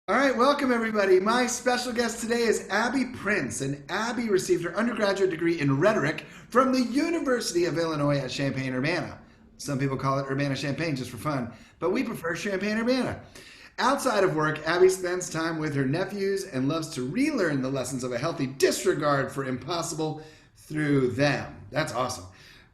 All right, welcome everybody. My special guest today is Abby Prince, and Abby received her undergraduate degree in rhetoric from the University of Illinois at Champaign-Urbana. Some people call it Urbana-Champaign just for fun, but we prefer Champaign-Urbana. Outside of work, Abby spends time with her nephews and loves to relearn the lessons of a healthy disregard for impossible through them. That's awesome.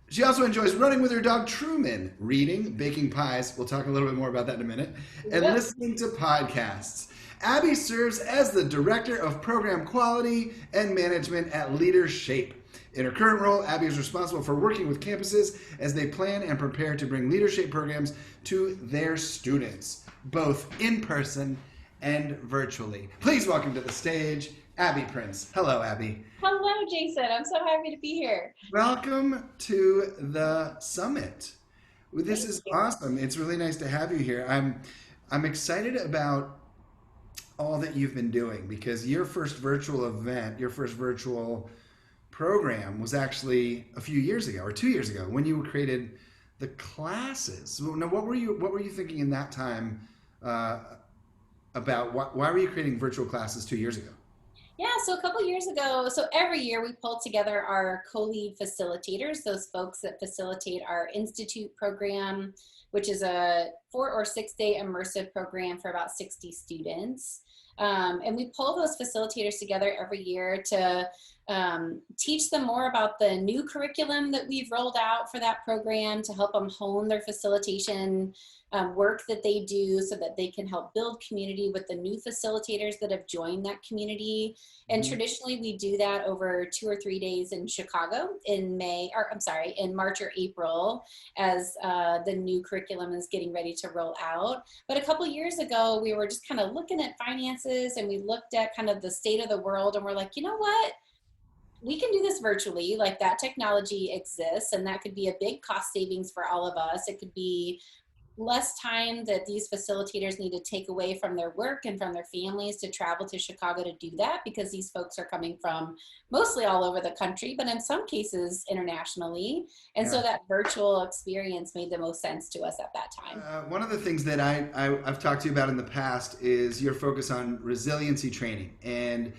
She also enjoys running with her dog Truman, reading, baking pies, we'll talk a little bit more about that in a minute, and Yep. listening to podcasts. Abby serves as the Director of Program Quality and Management at LeaderShape. In her current role, Abby is responsible for working with campuses as they plan and prepare to bring LeaderShape programs to their students, both in person and virtually. Please welcome to the stage, Abby Prince. Hello, Abby. Hello, Jason. I'm so happy to be here. Welcome to the summit. This Thank is you. awesome. It's really nice to have you here. I'm excited about all that you've been doing because your first virtual event, your first virtual program was actually a few years ago or 2 years ago when you created the classes. So now, what were you thinking in that time uh, about why were you creating virtual classes 2 years ago? Yeah, so a couple years ago, so every year we pull together our co-lead facilitators, those folks that facilitate our institute program, which is a 4 or 6 day immersive program for about 60 students. And we pull those facilitators together every year to teach them more about the new curriculum that we've rolled out for that program to help them hone their facilitation work that they do so that they can help build community with the new facilitators that have joined that community. And Mhm. traditionally we do that over 2 or 3 days in Chicago in in March or April as the new curriculum is getting ready to roll out. But a couple years ago, we were just kind of looking at finances and we looked at kind of the state of the world and we're like, you know what? We can do this virtually, like that technology exists, and that could be a big cost savings for all of us. It could be less time that these facilitators need to take away from their work and from their families to travel to Chicago to do that because these folks are coming from mostly all over the country, but in some cases internationally. And so Yeah. that virtual experience made the most sense to us at that time. One of the things that I've talked to you about in the past is your focus on resiliency training. And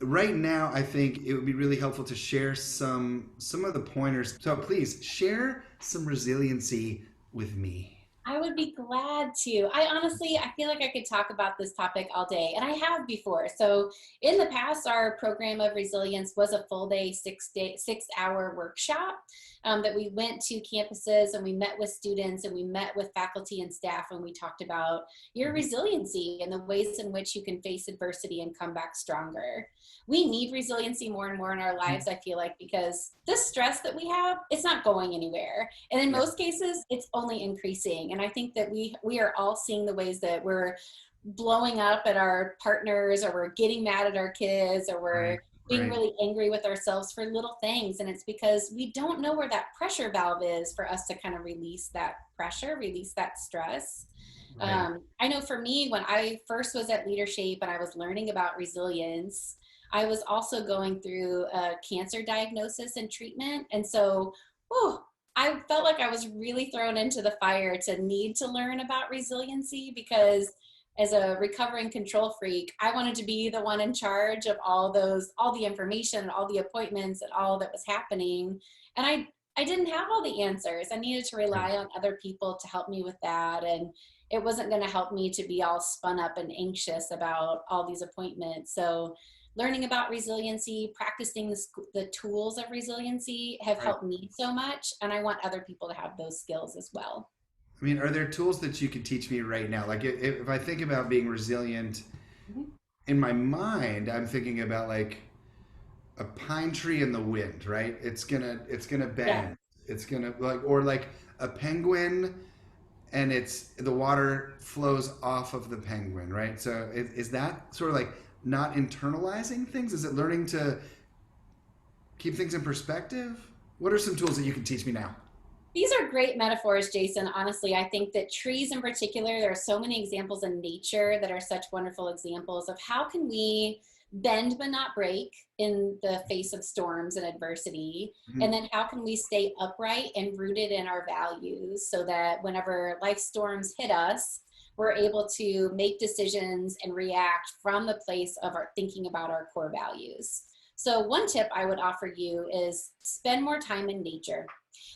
right now, I think it would be really helpful to share some of the pointers. So please share some resiliency with me. I would be glad to. I feel like I could talk about this topic all day, and I have before. So, in the past, our program of resilience was a full day, 6 hour workshop that we went to campuses and we met with students and we met with faculty and staff and we talked about your resiliency and the ways in which you can face adversity and come back stronger. We need resiliency more and more in our lives, I feel like, because this stress that we have, it's not going anywhere. And in Yeah. most cases, it's only increasing. And I think that we are all seeing the ways that we're blowing up at our partners, or we're getting mad at our kids, or Right. we're being Right. really angry with ourselves for little things. And it's because we don't know where that pressure valve is for us to kind of release that pressure, release that stress. Right. I know for me, when I first was at LeaderShape and I was learning about resilience, I was also going through a cancer diagnosis and treatment. And so, whew, I felt like I was really thrown into the fire to need to learn about resiliency because as a recovering control freak, I wanted to be the one in charge of all the information, all the appointments, and all that was happening. And I didn't have all the answers. I needed to Right. rely on other people to help me with that. And it wasn't going to help me to be all spun up and anxious about all these appointments. So learning about resiliency, practicing the tools of resiliency have Right. helped me so much. And I want other people to have those skills as well. I mean, are there tools that you could teach me right now? Like, if I think about being resilient Mhm. in my mind, I'm thinking about like a pine tree in the wind, right? It's gonna Yeah. bend. It's gonna like or like a penguin and it's the water flows off of the penguin, right? So is that sort of like not internalizing things? Is it learning to keep things in perspective? What are some tools that you can teach me now? These are great metaphors, Jason. Honestly, I think that trees in particular, there are so many examples in nature that are such wonderful examples of how can we bend but not break in the face of storms and adversity. And Mhm. then how can we stay upright and rooted in our values so that whenever life storms hit us, we're able to make decisions and react from the place of our thinking about our core values. So one tip I would offer you is spend more time in nature.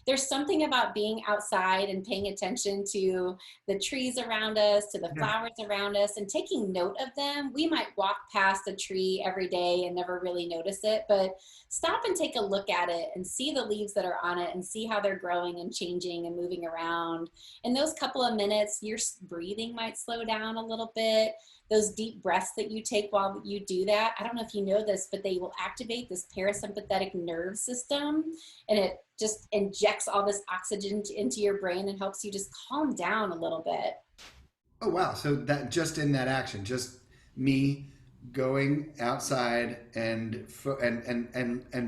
There's something about being outside and paying attention to the trees around us, to the flowers around us, and taking note of them. We might walk past a tree every day and never really notice it, but stop and take a look at it and see the leaves that are on it and see how they're growing and changing and moving around. In those couple of minutes, your breathing might slow down a little bit. Those deep breaths that you take while you do that, I don't know if you know this, but they will activate this parasympathetic nerve system, and it just injects all this oxygen into your brain and helps you just calm down a little bit. Oh, wow. So that just in that action, just me going outside and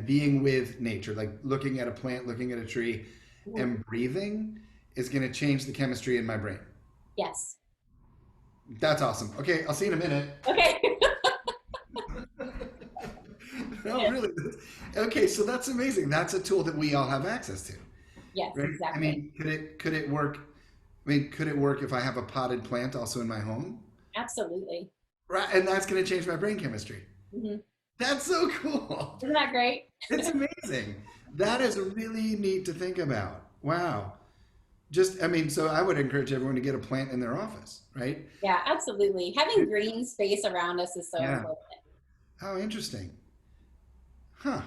being with nature, like looking at a plant, looking at a tree, and breathing is going to change the chemistry in my brain. Yes. That's awesome. Okay, I'll see you in a minute. Okay. No, really. Okay, so that's amazing. That's a tool that we all have access to. Yes, right? exactly. I mean, could it work? I mean, could it work if I have a potted plant also in my home? Absolutely. Right, and that's going to change my brain chemistry. Mm-hmm. That's so cool. Isn't that great? It's amazing. That is really neat to think about. Wow. I mean, so I would encourage everyone to get a plant in their office, right? Yeah, absolutely. Having green space around us is so important. How interesting. Huh.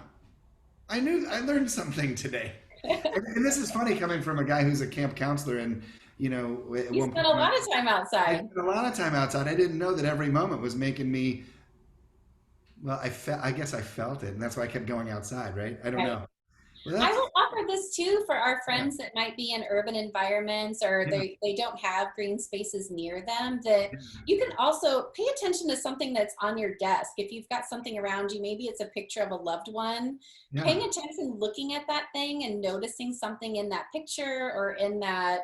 I learned something today. And this is funny coming from a guy who's a camp counselor and, you know, You spent a lot of time outside. I spent a lot of time outside. I didn't know that every moment was making me, well, I guess I felt it, and that's why I kept going outside, right? I don't know. Well, I will offer this too for our friends that might be in urban environments or they don't have green spaces near them, that you can also pay attention to something that's on your desk. If you've got something around you, maybe it's a picture of a loved one, paying attention, looking at that thing and noticing something in that picture or in that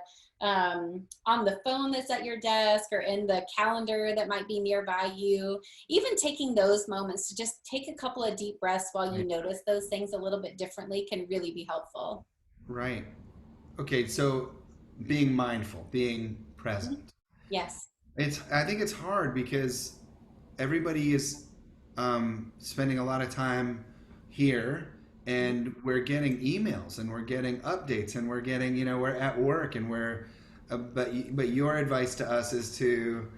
on the phone that's at your desk or in the calendar that might be nearby you. Even taking those moments to just take a couple of deep breaths while you notice those things a little bit differently can really be helpful. Right. Okay, so being mindful, being present. Yes. I think it's hard because everybody is spending a lot of time here, and we're getting emails and we're getting updates and we're getting, you know, we're at work and but your advice to us is to,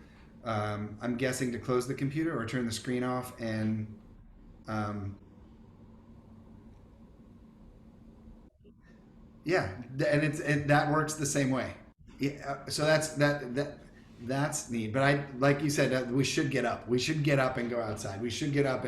I'm guessing, to close the computer or turn the screen off and yeah, and that works the same way. Yeah, so that's neat. But like you said, we should get up. We should get up and go outside. We should get up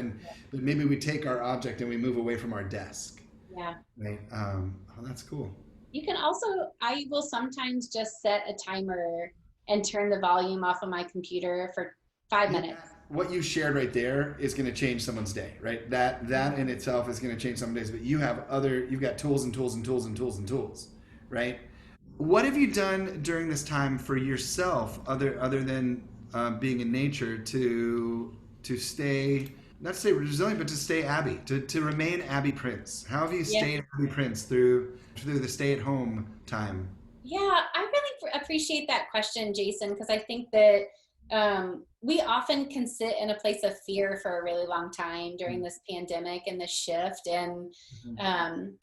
but maybe we take our object and we move away from our desk. Yeah. Right. Oh, that's cool. You can also, I will sometimes just set a timer and turn the volume off of my computer for 5 minutes. What you shared right there is going to change someone's day, right? That in itself is going to change someone's days. But you've got tools and tools and tools and tools and tools, right? What have you done during this time for yourself, other than being in nature, to stay, not to stay resilient, but to stay Abby, to remain Abby Prince? How have you stayed Abby Prince through the stay-at-home time? Yeah, I really appreciate that question, Jason, because I think that we often can sit in a place of fear for a really long time during this pandemic and this shift. And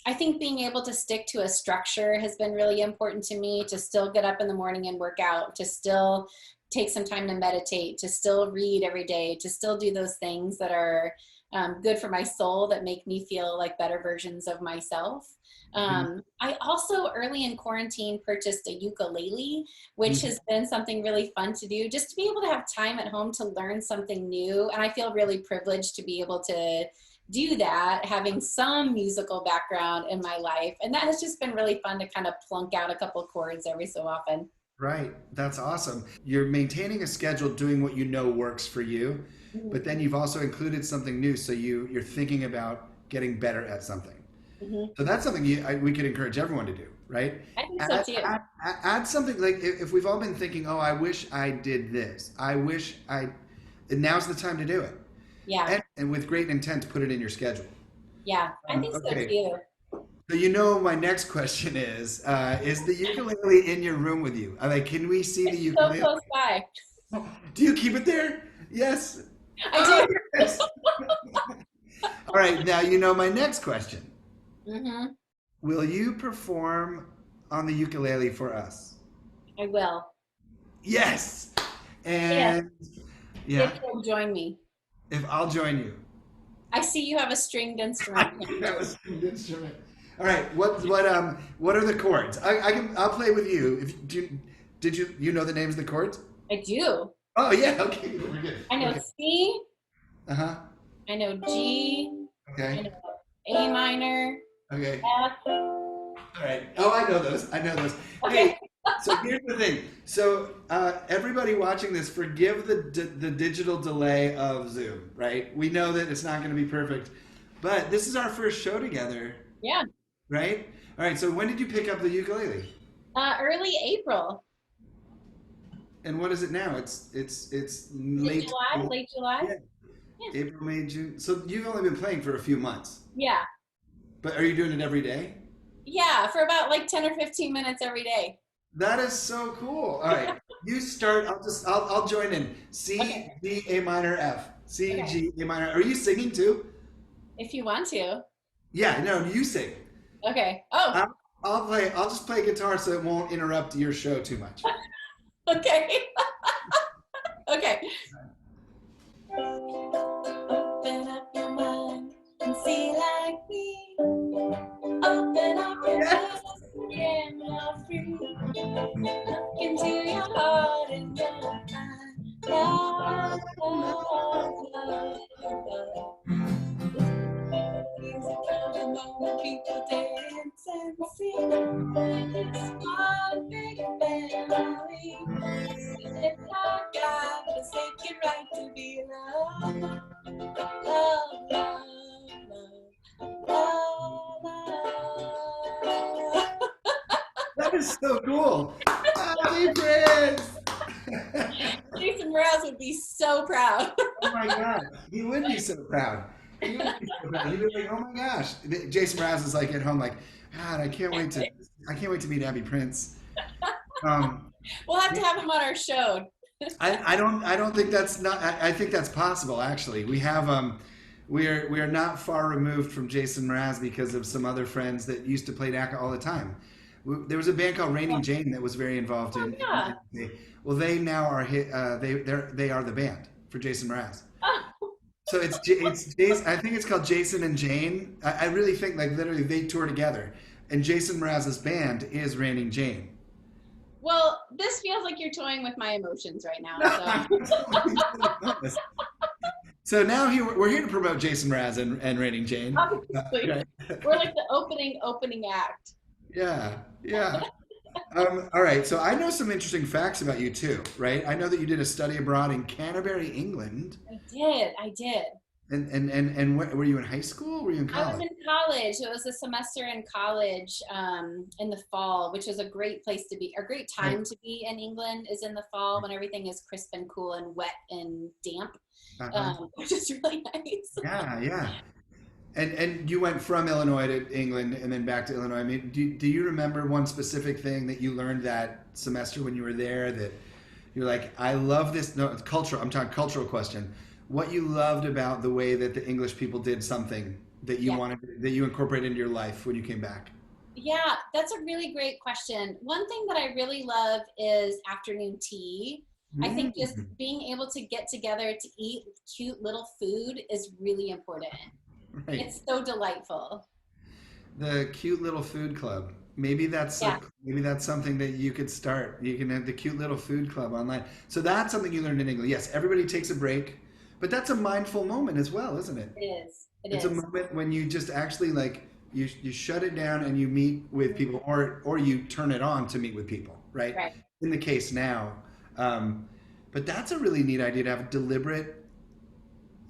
I think being able to stick to a structure has been really important to me, to still get up in the morning and work out, to still take some time to meditate, to still read every day, to still do those things that are good for my soul, that make me feel like better versions of myself. I also early in quarantine purchased a ukulele, which has been something really fun to do, just to be able to have time at home to learn something new. And I feel really privileged to be able to do that, having some musical background in my life. And that has just been really fun to kind of plunk out a couple of chords every so often. Right. That's awesome. You're maintaining a schedule, doing what you know works for you, but then you've also included something new. So you're thinking about getting better at something. So that's something we could encourage everyone to do, right? I think so too. Add something, like if we've all been thinking, oh, I wish I did this. Now's the time to do it. Yeah. And with great intent, put it in your schedule. Yeah, I think so too. So you know, my next question is the ukulele in your room with you? Like, can we see the So ukulele? close by. Do you keep it there? Yes. I Oh, do. yes. All right. Now you know my next question. Hmm. Will you perform on the ukulele for us? I will. Yes. If And if yeah, you'll join me. if I'll join you. I see you have a stringed I instrument. do have a stringed instrument. All right. What are the chords? I'll play with you. If do you, did you know the names of the chords? I do. Oh yeah. Okay. We're good. I know Okay. C. Uh huh. I know G. I Okay. know A minor. Okay. F. All right. Oh, I know those. I know those. Okay. Hey, so here's the thing. So everybody watching this, forgive the digital delay of Zoom. Right? We know that it's not going to be perfect, but this is our first show together. Yeah. Right? All right. So when did you pick up the ukulele? Early April. And what is it now? It's Is it late. July? Late July? Yeah. Yeah. April, May, June. So you've only been playing for a few months. Yeah. But are you doing it every day? Yeah. For about like 10 or 15 minutes every day. That is so cool. All right. You start. I'll join in. C, Okay. D, A minor, F. C, Okay. G, A minor. Are you singing too? If you want to. Yeah, no, you sing. Okay. Oh, I'll play. I'll just play guitar so it won't interrupt your show too much. okay. Okay. Open up your mind and see like me. Open up your Yes. eyes and you're free. Look into your heart and your mind. Love, love, love, love. Music of the moment, people dance and sing. It's one big family. It's our God, the sacred right to be loved. Love, love, love, love, love. That is so cool. Happy Prince. Jason Mraz would be so proud. Oh my God, he would be so proud. He would be so proud. He'd be like, "Oh my gosh." Jason Mraz is like at home, like, God, I can't wait to meet Abby Prince. Um, We'll have to have him on our show. I don't think that's not. I think that's possible. Actually, we are not far removed from Jason Mraz because of some other friends that used to play DACA all the time. There was a band called Raining Jane that was very involved Oh, in. yeah. Well, they now are they are the band for Jason Mraz. Oh. So it's Jason. I think it's called Jason and Jane. I really think like literally they tour together, and Jason Mraz's band is Raining Jane. Well, this feels like you're toying with my emotions right now. So. So now we're here to promote Jason Mraz and Raining Jane. Obviously, Right. we're like the opening act. Yeah, yeah. All right, so I know some interesting facts about you too, right? I know that you did a study abroad in Canterbury, England. I did. And were you in high school? Were you in I was college? in college. It was a semester in college in the fall, which was a great place to be. A great Right. time to be in England is in the fall when everything is crisp and cool and wet and damp, Uh-huh. which is really nice. Yeah, yeah. And you went from Illinois to England and then back to Illinois. I mean, do you remember one specific thing that you learned that semester when you were there that you're like, I love this? No, it's cultural. I'm talking cultural question. What you loved about the way that the English people did something that you Yeah. wanted, that you incorporated into your life when you came back? Yeah, that's a really great question. One thing that I really love is afternoon tea. I think just Mm, being able to get together to eat cute little food is really important. right. It's so delightful. The cute little food club. Yeah. Maybe that's something that you could start. You can have the cute little food club online. So that's something you learned in England. Yes, everybody takes a break, but that's a mindful moment as well, isn't it? It is. It It's a is. moment when you just actually like you shut it down and you meet with people, or you turn it on to meet with people, right? Right. In the case now, but that's a really neat idea to have deliberate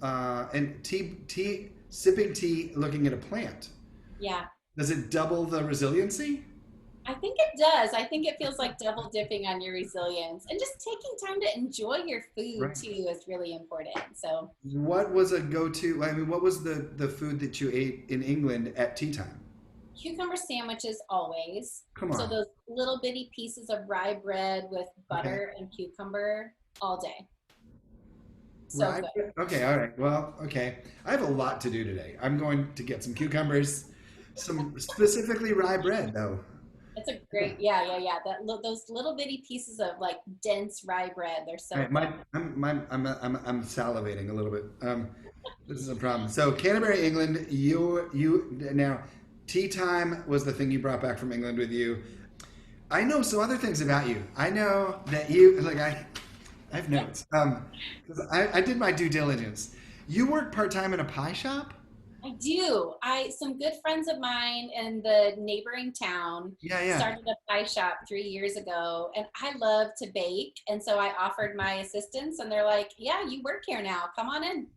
and tea sipping tea, looking at a plant. Yeah. Does it double the resiliency? I think it does. I think it feels like double dipping on your resilience and just taking time to enjoy your food Right. too is really important. So, What was a go-to? I mean, what was the food that you ate in England at tea time? Cucumber sandwiches always. Come So on. those little bitty pieces of rye bread with Okay. butter and cucumber all day. So Right. good. Okay. All right. Well, okay. I have a lot to do today. I'm going to get some cucumbers, some specifically rye bread, though. It's a Yeah. great, yeah, yeah, yeah. Those little bitty pieces of like dense rye bread, they're All so right. good. I'm salivating a little bit. This is a problem. So Canterbury, England. You now. Tea time was the thing you brought back from England with you. I know some other things about you. I know that you like I have notes. 'Cause I did my due diligence. You work part time in a pie shop? I do. Some good friends of mine in the neighboring town Yeah, yeah. started a pie shop 3 years ago, and I love to bake, and so I offered my assistance, and they're like, "Yeah, you work here now. Come on in."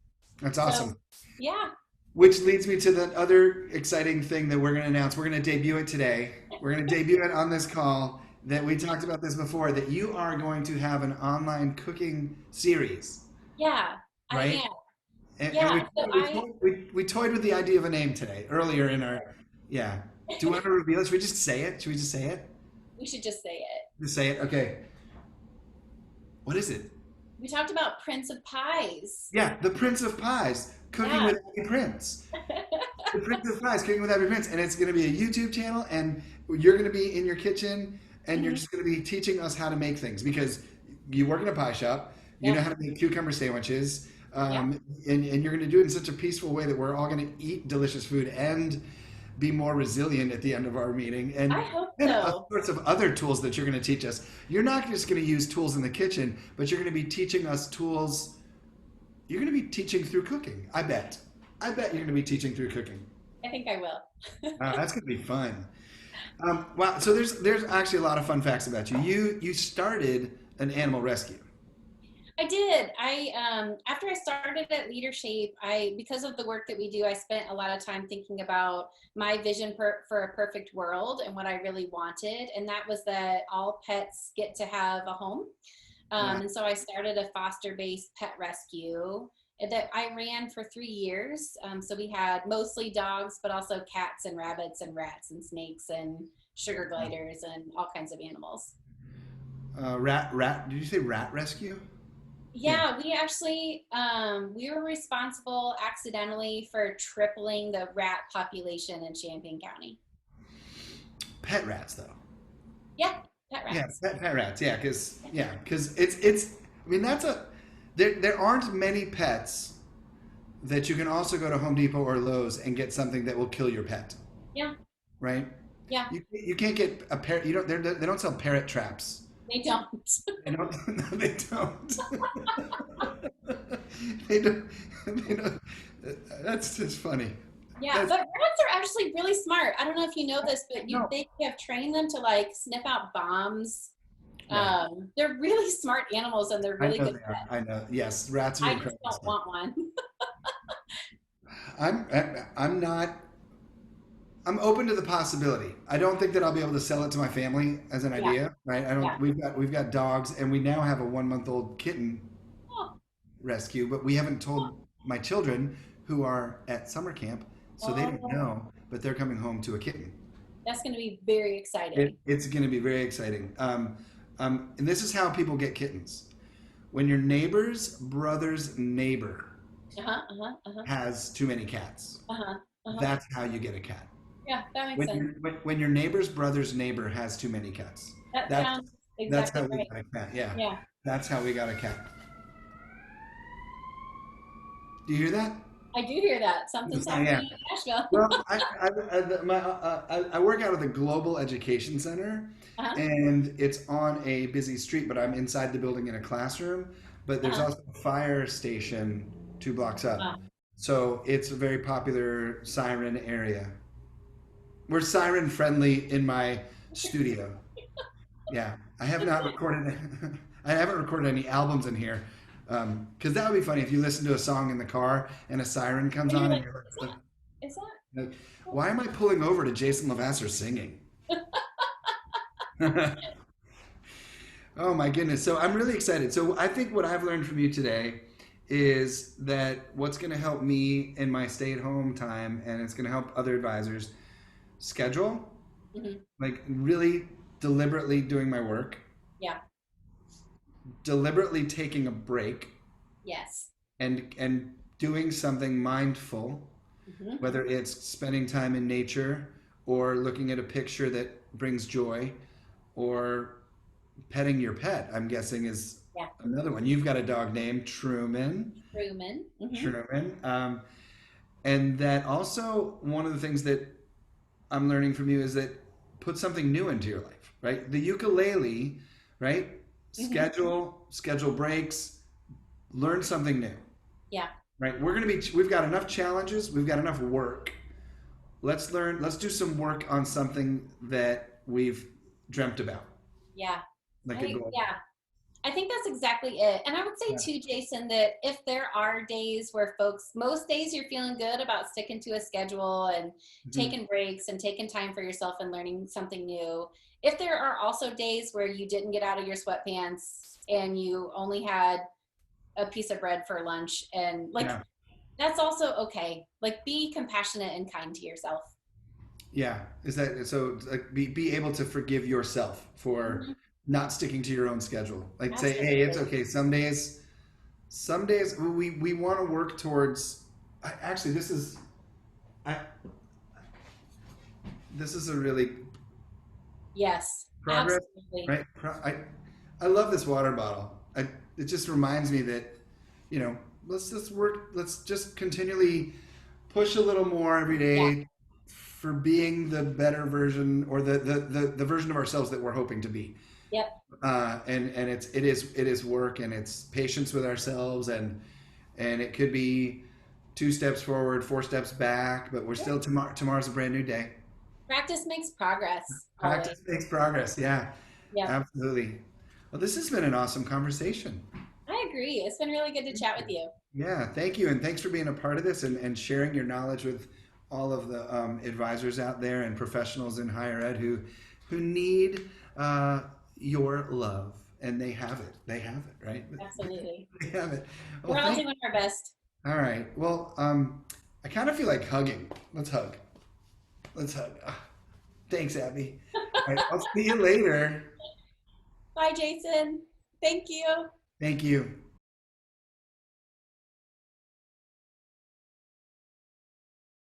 That's So, awesome. yeah, Which leads me to the other exciting thing that we're going to announce. We're going to debut it today. We're going to debut it on this call. That we talked about this before. That you are going to have an online cooking series, yeah, I right? am. And Yeah, so we toyed with the idea of a name today earlier in our yeah. Do you want to reveal it? Should we just say it? Should we just say it? we should just say it. Just say it. Okay. What is it? We talked about Prince of Pies. Yeah, the Prince of Pies, cooking Yeah. with Abby Prince. The Prince of Pies, cooking with Abby Prince, and it's going to be a YouTube channel, and you're going to be in your kitchen, and you're Mhm. just going to be teaching us how to make things because you work in a pie shop, you know Yep. how to make cucumber sandwiches, Yeah. and you're going to do it in such a peaceful way that we're all going to eat delicious food and be more resilient at the end of our meeting, I and hope all so. sorts of other tools that you're going to teach us. You're not just going to use tools in the kitchen, but you're going to be teaching us tools. You're going to be teaching through cooking. I bet. I bet you're going to be teaching through cooking. I think I will. That's going to be fun. Wow. So there's actually a lot of fun facts about you. You started an animal rescue. I did. After I started at LeaderShape, I because of the work that we do, I spent a lot of time thinking about my vision for a perfect world and what I really wanted, and that was that all pets get to have a home. Wow. And so I started a foster-based pet rescue that I ran for 3 years. So we had mostly dogs, but also cats and rabbits and rats and snakes and sugar gliders and all kinds of animals. Rat. Did you say rat rescue? Yeah. Yeah, we actually we were responsible accidentally for tripling the rat population in Champaign County. Pet rats though. Yeah, pet Yeah, rats. pet rats. Because it's. I mean, that's a. There aren't many pets that you can also go to Home Depot or Lowe's and get something that will kill your pet, Yeah, right? yeah, You can't get a parrot. You don't. They don't sell parrot traps. they don't. They don't. No, they don't. They don't. They don't. That's just funny. Yeah, That's but rats are actually really smart. I don't know if you know this, but no. they have trained them to like sniff out bombs. Right. They're really smart animals and they're I really know good they are. pets. I know. Yes, rats are I just incredible. don't want one. I'm not. I'm open to the possibility. I don't think that I'll be able to sell it to my family as an Yeah, idea, right? I yeah. don't. We've got dogs, and we now have a 1 month old kitten Oh, rescue, but we haven't told my children who are at summer camp, so they don't oh, know. But they're coming home to a kitten. that's going to be very exciting. It's going to be very exciting. And this is how people get kittens. When your neighbor's brother's neighbor Uh-huh, uh-huh, uh-huh, has too many cats, uh-huh, uh-huh. that's how you get a cat. Yeah, that makes sense. When your neighbor's brother's neighbor has too many cats, That that's sounds that's exactly how we right. got a cat. Yeah, Yeah, that's how we got a cat. Do you hear that? I do hear that. Something's Yeah. happening in Nashville. Well, I work out of the Global Education Center, Uh-huh, and it's on a busy street, but I'm inside the building in a classroom. But there's uh-huh, also a fire station 2 blocks up. uh-huh. So it's a very popular siren area. We're siren friendly in my studio. Yeah, I have not recorded. I haven't recorded any albums in here, because that would be funny if you listen to a song in the car and a siren comes And you're on and like, you're is like, why am I pulling over to Jason LeVasseur singing? Oh my goodness! So I'm really excited. So I think what I've learned from you today is that what's going to help me in my stay-at-home time, and it's going to help other advisors, schedule, Hmm. like really deliberately doing my work, Yeah. deliberately taking a break, Yes. and doing something mindful, Hmm. whether it's spending time in nature or looking at a picture that brings joy or petting your pet, I'm guessing is Yeah. another one. You've got a dog named Truman. Truman. Hmm. Truman. And that also one of the things that I'm learning from you is that put something new into your life, right? The ukulele, right? Hmm. Schedule breaks, learn something new, Yeah. right? We've got enough challenges, we've got enough work. Let's do some work on something that we've dreamt about, Yeah. like a goal. Yeah. I think that's exactly it. And I would say Yeah. too, Jason, that if there are days where most days you're feeling good about sticking to a schedule and Mhm. taking breaks and taking time for yourself and learning something new. If there are also days where you didn't get out of your sweatpants and you only had a piece of bread for lunch, and like, Yeah. that's also okay. Like, be compassionate and kind to yourself. Yeah. Is that so? Like, be able to forgive yourself for Mhm. not sticking to your own schedule. Like say, hey, it's Absolutely. okay. Some days we want to work towards. Actually, I, this is a really Yes, progress, absolutely. right? I love this water bottle. It just reminds me that, you know, let's just work. Let's just continually push a little more every Yeah. day for being the better version or the version of ourselves that we're hoping to be. Yep. And it is work and it's patience with ourselves and it could be 2 steps forward, 4 steps back, but we're Yep. still tomorrow's a brand new day. Practice makes progress always. Practice makes progress. Yeah, Yep. absolutely. Well, this has been an awesome conversation. I agree. It's been really good to chat with you. Yeah, thank you. And thanks for being a part of this and sharing your knowledge with all of the advisors out there and professionals in higher ed who need your love. And they have it. They have it, right? Absolutely. They have it. Well, We're all thank. doing our best. All right. Well, I kind of feel like hugging. Let's hug. Let's hug. Thanks, Abby. All right. I'll see you later. Bye, Jason. Thank you. Thank you.